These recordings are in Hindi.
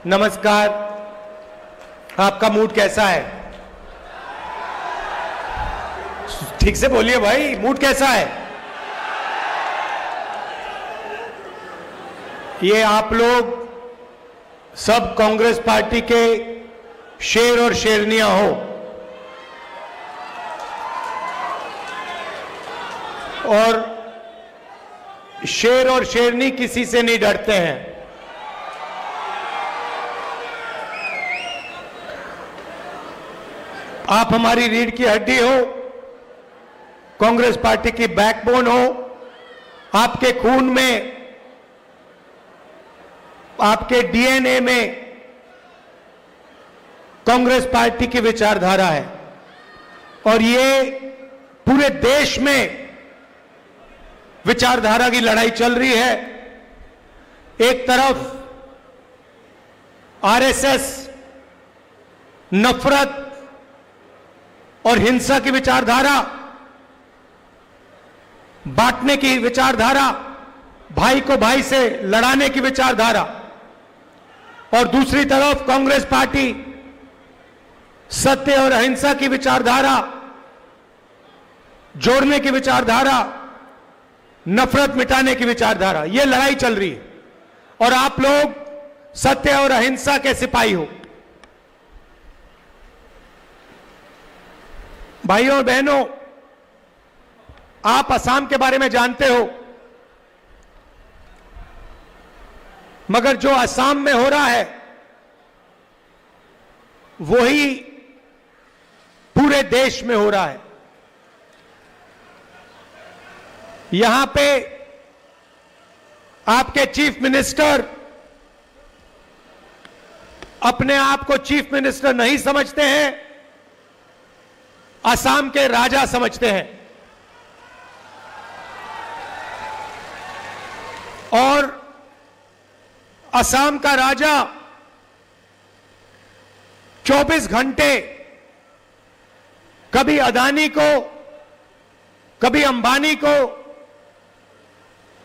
नमस्कार। आपका मूड कैसा है? ठीक से बोलिए भाई, मूड कैसा है? ये आप लोग सब कांग्रेस पार्टी के शेर और शेरनियां हो और शेर और शेरनी किसी से नहीं डरते हैं। आप हमारी रीढ़ की हड्डी हो, कांग्रेस पार्टी की बैकबोन हो। आपके खून में, आपके डीएनए में कांग्रेस पार्टी की विचारधारा है और ये पूरे देश में विचारधारा की लड़ाई चल रही है। एक तरफ आरएसएस नफरत और हिंसा की विचारधारा, बांटने की विचारधारा, भाई को भाई से लड़ाने की विचारधारा, और दूसरी तरफ कांग्रेस पार्टी सत्य और अहिंसा की विचारधारा, जोड़ने की विचारधारा, नफरत मिटाने की विचारधारा। यह लड़ाई चल रही है और आप लोग सत्य और अहिंसा के सिपाही हो। भाइयों और बहनों, आप असम के बारे में जानते हो, मगर जो असम में हो रहा है वही पूरे देश में हो रहा है। यहां पे आपके चीफ मिनिस्टर अपने आप को चीफ मिनिस्टर नहीं समझते हैं, असम के राजा समझते हैं। और असम का राजा 24 घंटे कभी अदानी को, कभी अंबानी को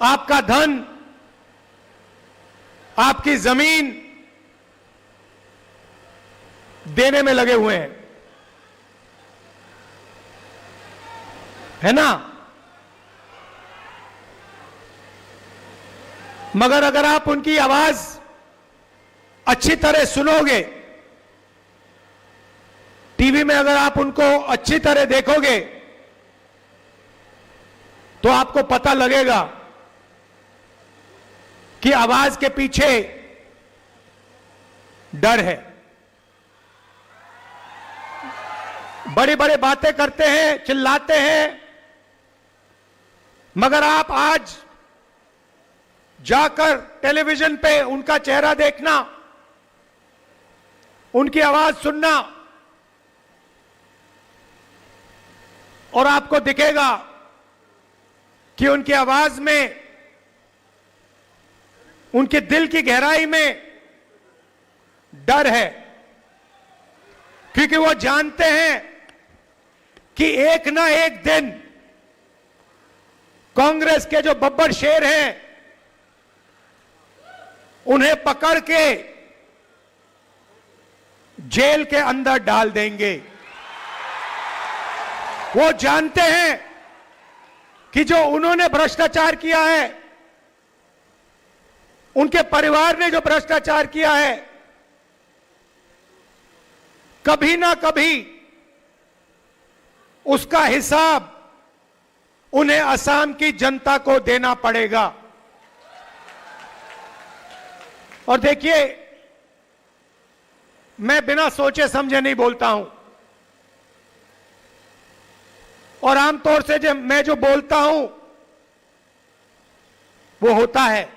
आपका धन, आपकी जमीन देने में लगे हुए हैं, है ना? मगर अगर आप उनकी आवाज अच्छी तरह सुनोगे, टीवी में अगर आप उनको अच्छी तरह देखोगे, तो आपको पता लगेगा कि आवाज के पीछे डर है। बड़ी बड़ी बातें करते हैं, चिल्लाते हैं, मगर आप आज जाकर टेलीविजन पे उनका चेहरा देखना, उनकी आवाज सुनना, और आपको दिखेगा कि उनकी आवाज में, उनके दिल की गहराई में डर है, क्योंकि वो जानते हैं कि एक ना एक दिन कांग्रेस के जो बब्बर शेर हैं उन्हें पकड़ के जेल के अंदर डाल देंगे। वो जानते हैं कि जो उन्होंने भ्रष्टाचार किया है, उनके परिवार ने जो भ्रष्टाचार किया है, कभी ना कभी उसका हिसाब उन्हें असम की जनता को देना पड़ेगा। और देखिए, मैं बिना सोचे समझे नहीं बोलता हूं, और आमतौर से जब मैं जो बोलता हूं वो होता है।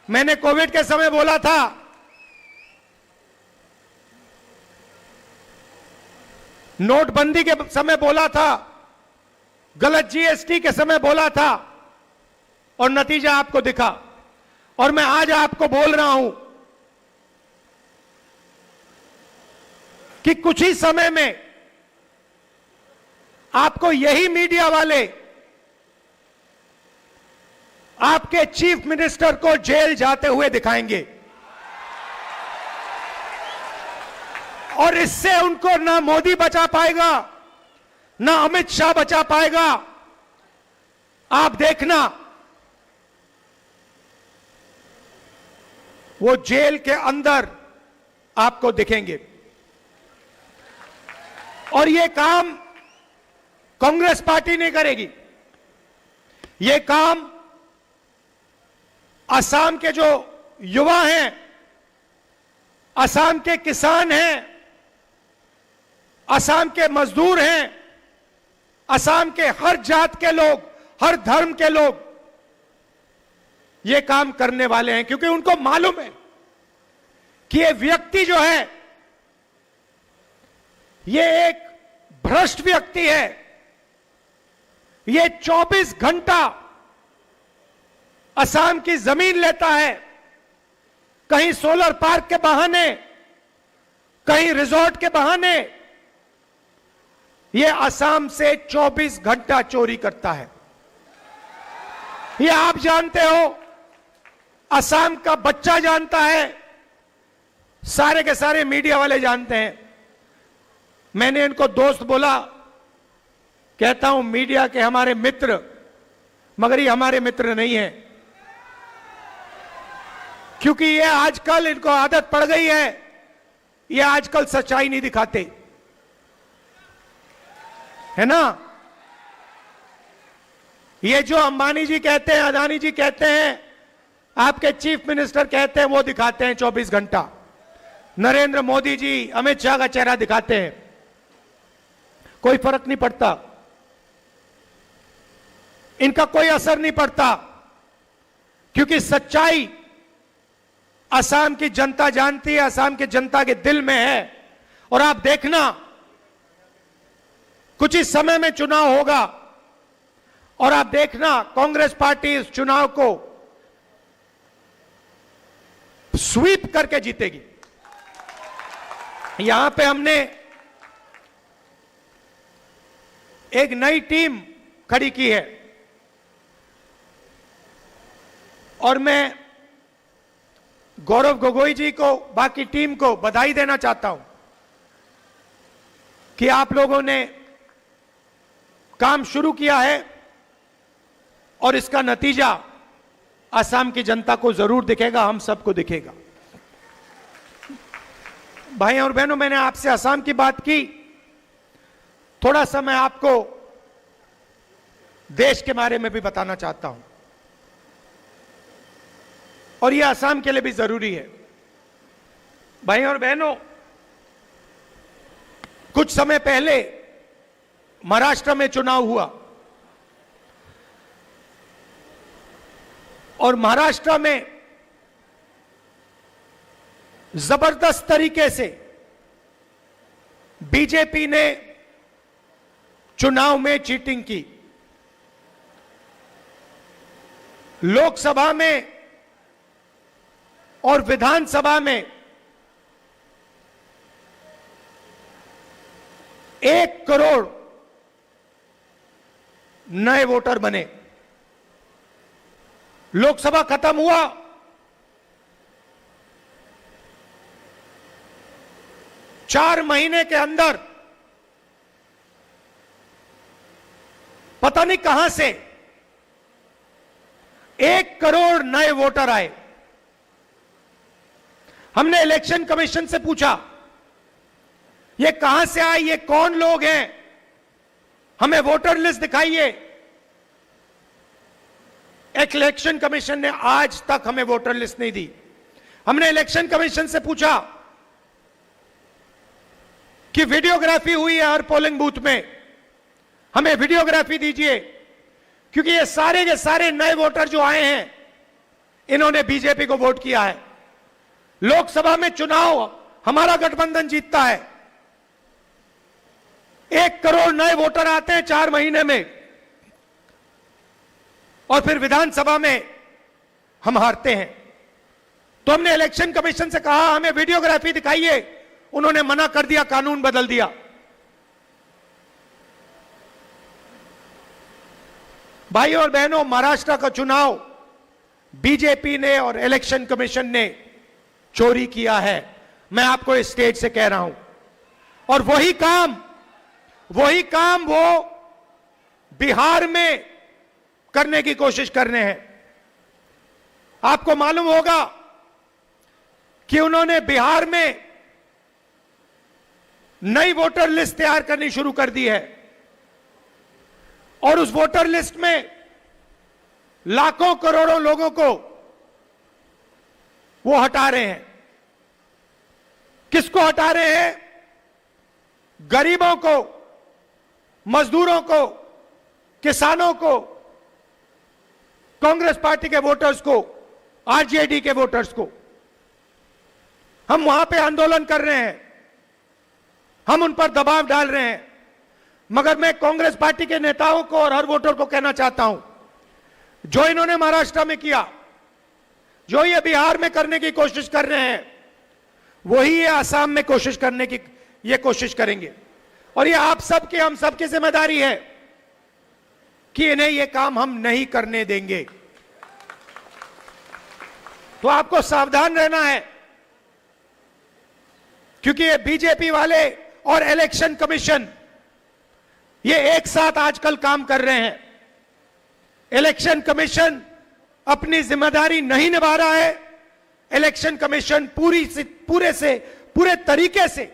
मैंने कोविड के समय बोला था, नोटबंदी के समय बोला था, गलत जीएसटी के समय बोला था, और नतीजा आपको दिखा। और मैं आज आपको बोल रहा हूं कि कुछ ही समय में आपको यही मीडिया वाले आपके चीफ मिनिस्टर को जेल जाते हुए दिखाएंगे। और इससे उनको ना मोदी बचा पाएगा, ना अमित शाह बचा पाएगा। आप देखना, वो जेल के अंदर आपको दिखेंगे। और ये काम कांग्रेस पार्टी नहीं करेगी। ये काम असम के जो युवा हैं, असम के किसान हैं, असम के मजदूर हैं, असम के हर जात के लोग, हर धर्म के लोग ये काम करने वाले हैं, क्योंकि उनको मालूम है कि ये व्यक्ति जो है ये एक भ्रष्ट व्यक्ति है। ये 24 घंटा असम की जमीन लेता है, कहीं सोलर पार्क के बहाने, कहीं रिजॉर्ट के बहाने। ये असम से 24 घंटा चोरी करता है। ये आप जानते हो, असम का बच्चा जानता है, सारे के सारे मीडिया वाले जानते हैं। मैंने इनको दोस्त बोला, कहता हूं मीडिया के हमारे मित्र, मगर ये हमारे मित्र नहीं है, क्योंकि ये आजकल इनको आदत पड़ गई है, ये आजकल सच्चाई नहीं दिखाते, है ना। ये जो अंबानी जी कहते हैं, अदानी जी कहते हैं, आपके चीफ मिनिस्टर कहते हैं, वो दिखाते हैं 24 घंटा। नरेंद्र मोदी जी, अमित शाह का चेहरा दिखाते हैं, कोई फर्क नहीं पड़ता, इनका कोई असर नहीं पड़ता, क्योंकि सच्चाई असम की जनता जानती है, असम की जनता के दिल में है। और आप देखना, कुछ ही समय में चुनाव होगा और आप देखना कांग्रेस पार्टी इस चुनाव को स्वीप करके जीतेगी। यहां पे हमने एक नई टीम खड़ी की है और मैं गौरव गोगोई जी को, बाकी टीम को बधाई देना चाहता हूं कि आप लोगों ने काम शुरू किया है और इसका नतीजा असम की जनता को जरूर दिखेगा, हम सबको दिखेगा। भाई और बहनों, मैंने आपसे असम की बात की, थोड़ा सा मैं आपको देश के बारे में भी बताना चाहता हूं और यह असम के लिए भी जरूरी है। भाई और बहनों, कुछ समय पहले महाराष्ट्र में चुनाव हुआ और महाराष्ट्र में जबरदस्त तरीके से बीजेपी ने चुनाव में चीटिंग की। लोकसभा में और विधानसभा में 1 करोड़ नए वोटर बने। लोकसभा खत्म हुआ, चार महीने के अंदर पता नहीं कहां से 1 करोड़ नए वोटर आए। हमने इलेक्शन कमीशन से पूछा, ये कहां से आए, ये कौन लोग हैं, हमें वोटर लिस्ट दिखाइए। इलेक्शन कमीशन ने आज तक हमें वोटर लिस्ट नहीं दी। हमने इलेक्शन कमीशन से पूछा कि वीडियोग्राफी हुई है हर पोलिंग बूथ में, हमें वीडियोग्राफी दीजिए, क्योंकि ये सारे के सारे नए वोटर जो आए हैं इन्होंने बीजेपी को वोट किया है। लोकसभा में चुनाव हमारा गठबंधन जीतता है, 1 करोड़ नए वोटर आते हैं 4 महीने में, और फिर विधानसभा में हम हारते हैं। तो हमने इलेक्शन कमीशन से कहा हमें वीडियोग्राफी दिखाइए, उन्होंने मना कर दिया, कानून बदल दिया। भाइयों और बहनों, महाराष्ट्र का चुनाव बीजेपी ने और इलेक्शन कमीशन ने चोरी किया है। मैं आपको इस स्टेज से कह रहा हूं, और वही काम वो बिहार में करने की कोशिश कर रहे हैं। आपको मालूम होगा कि उन्होंने बिहार में नई वोटर लिस्ट तैयार करनी शुरू कर दी है और उस वोटर लिस्ट में लाखों करोड़ों लोगों को वो हटा रहे हैं। किसको हटा रहे हैं? गरीबों को, मजदूरों को, किसानों को, कांग्रेस पार्टी के वोटर्स को, आरजेडी के वोटर्स को। हम वहां पे आंदोलन कर रहे हैं, हम उन पर दबाव डाल रहे हैं, मगर मैं कांग्रेस पार्टी के नेताओं को और हर वोटर को कहना चाहता हूं, जो इन्होंने महाराष्ट्र में किया, जो ये बिहार में करने की कोशिश कर रहे हैं, वही ये आसाम में कोशिश करने की ये कोशिश करेंगे। और ये आप सबकी, हम सबकी जिम्मेदारी है कि इन्हें ये काम हम नहीं करने देंगे। तो आपको सावधान रहना है, क्योंकि ये बीजेपी वाले और इलेक्शन कमीशन ये एक साथ आजकल काम कर रहे हैं। इलेक्शन कमीशन अपनी जिम्मेदारी नहीं निभा रहा है। इलेक्शन कमीशन पूरे तरीके से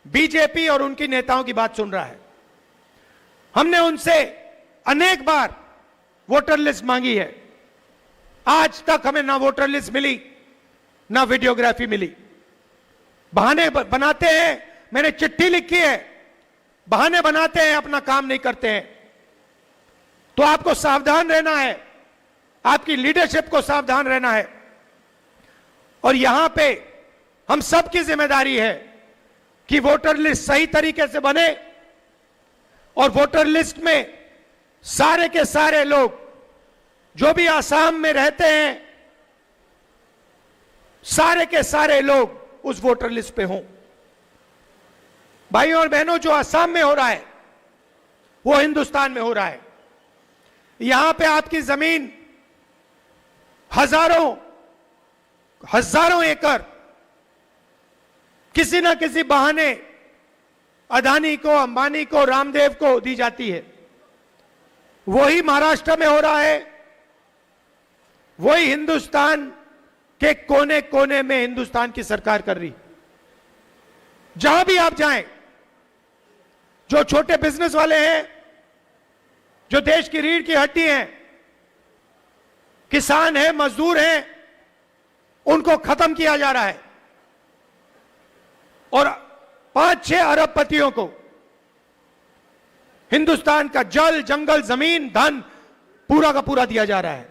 बीजेपी और उनकी नेताओं की बात सुन रहा है। हमने उनसे अनेक बार वोटर लिस्ट मांगी है, आज तक हमें ना वोटर लिस्ट मिली, ना वीडियोग्राफी मिली। बहाने बनाते हैं, मैंने चिट्ठी लिखी है, बहाने बनाते हैं, अपना काम नहीं करते हैं। तो आपको सावधान रहना है, आपकी लीडरशिप को सावधान रहना है। और यहां पे हम सबकी जिम्मेदारी है कि वोटर लिस्ट सही तरीके से बने और वोटर लिस्ट में सारे के सारे लोग जो भी आसाम में रहते हैं, सारे के सारे लोग उस वोटर लिस्ट पे हों। भाइयों और बहनों, जो आसाम में हो रहा है वो हिंदुस्तान में हो रहा है। यहां पे आपकी जमीन हजारों एकड़ किसी ना किसी बहाने अदानी को, अंबानी को, रामदेव को दी जाती है। वही महाराष्ट्र में हो रहा है, वही हिंदुस्तान के कोने कोने में हिंदुस्तान की सरकार कर रही। जहां भी आप जाएं, जो छोटे बिजनेस वाले हैं, जो देश की रीढ़ की हड्डी हैं, किसान हैं, मजदूर हैं, उनको खत्म किया जा रहा है और 5-6 अरबपतियों को हिंदुस्तान का जल, जंगल, जमीन, धन पूरा का पूरा दिया जा रहा है।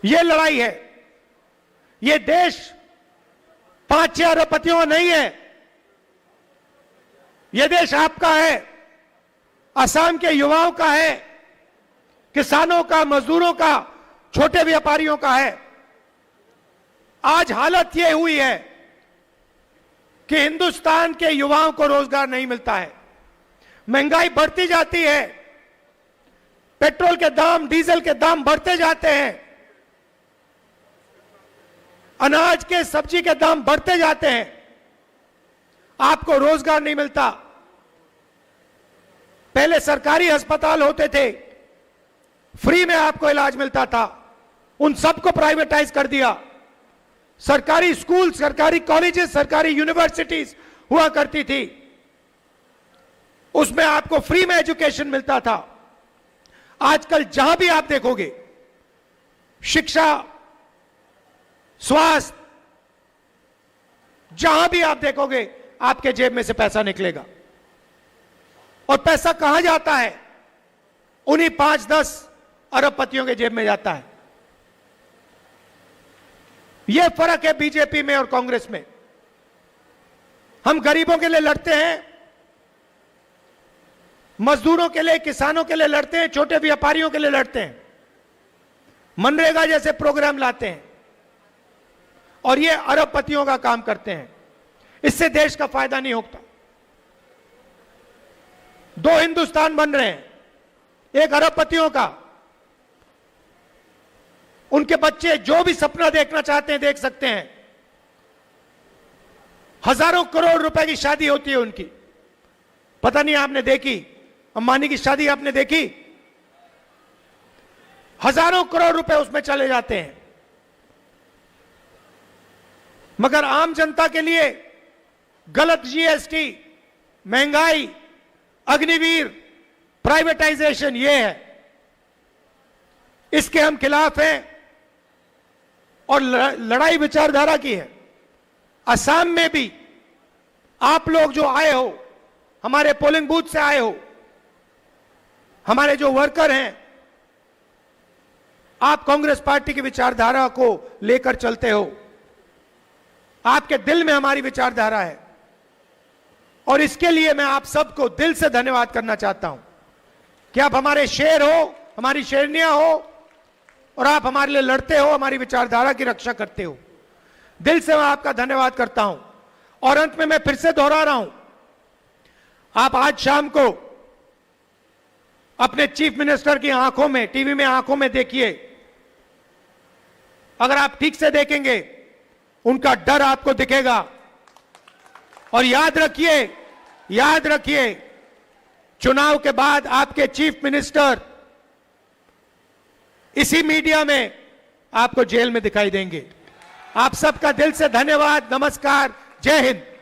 यह लड़ाई है। यह देश 5-6 अरबपतियों का नहीं है, यह देश आपका है, असम के युवाओं का है, किसानों का, मजदूरों का, छोटे व्यापारियों का है। आज हालत यह हुई है कि हिंदुस्तान के युवाओं को रोजगार नहीं मिलता है, महंगाई बढ़ती जाती है, पेट्रोल के दाम, डीजल के दाम बढ़ते जाते हैं, अनाज के, सब्जी के दाम बढ़ते जाते हैं, आपको रोजगार नहीं मिलता। पहले सरकारी अस्पताल होते थे, फ्री में आपको इलाज मिलता था, उन सबको प्राइवेटाइज कर दिया। सरकारी स्कूल, सरकारी कॉलेजेस, सरकारी यूनिवर्सिटीज हुआ करती थी, उसमें आपको फ्री में एजुकेशन मिलता था। आजकल जहां भी आप देखोगे, शिक्षा, स्वास्थ्य, जहां भी आप देखोगे, आपके जेब में से पैसा निकलेगा। और पैसा कहां जाता है? उन्हीं 5-10 अरबपतियों के जेब में जाता है। यह फर्क है बीजेपी में और कांग्रेस में। हम गरीबों के लिए लड़ते हैं, मजदूरों के लिए, किसानों के लिए लड़ते हैं, छोटे व्यापारियों के लिए लड़ते हैं, मनरेगा जैसे प्रोग्राम लाते हैं, और ये अरबपतियों का काम करते हैं। इससे देश का फायदा नहीं होता। 2 हिंदुस्तान बन रहे हैं, एक अरबपतियों का, उनके बच्चे जो भी सपना देखना चाहते हैं देख सकते हैं। हजारों करोड़ रुपए की शादी होती है उनकी। पता नहीं आपने देखी, अंबानी की शादी आपने देखी? हजारों करोड़ रुपए उसमें चले जाते हैं। मगर आम जनता के लिए गलत जीएसटी, महंगाई, अग्निवीर, प्राइवेटाइजेशन, ये है, इसके हम खिलाफ हैं और लड़ाई विचारधारा की है। असम में भी आप लोग जो आए हो, हमारे पोलिंग बूथ से आए हो, हमारे जो वर्कर हैं, आप कांग्रेस पार्टी की विचारधारा को लेकर चलते हो। आपके दिल में हमारी विचारधारा है और इसके लिए मैं आप सबको दिल से धन्यवाद करना चाहता हूं कि आप हमारे शेर हो, हमारी शेरनियां हो और आप हमारे लिए लड़ते हो, हमारी विचारधारा की रक्षा करते हो। दिल से मैं आपका धन्यवाद करता हूं। और अंत में मैं फिर से दोहरा रहा हूं, आप आज शाम को अपने चीफ मिनिस्टर की आंखों में, टीवी में आंखों में देखिए। अगर आप ठीक से देखेंगे, उनका डर आपको दिखेगा। और याद रखिए, चुनाव के बाद आपके चीफ मिनिस्टर इसी मीडिया में आपको जेल में दिखाई देंगे। आप सबका दिल से धन्यवाद। नमस्कार। जय हिंद।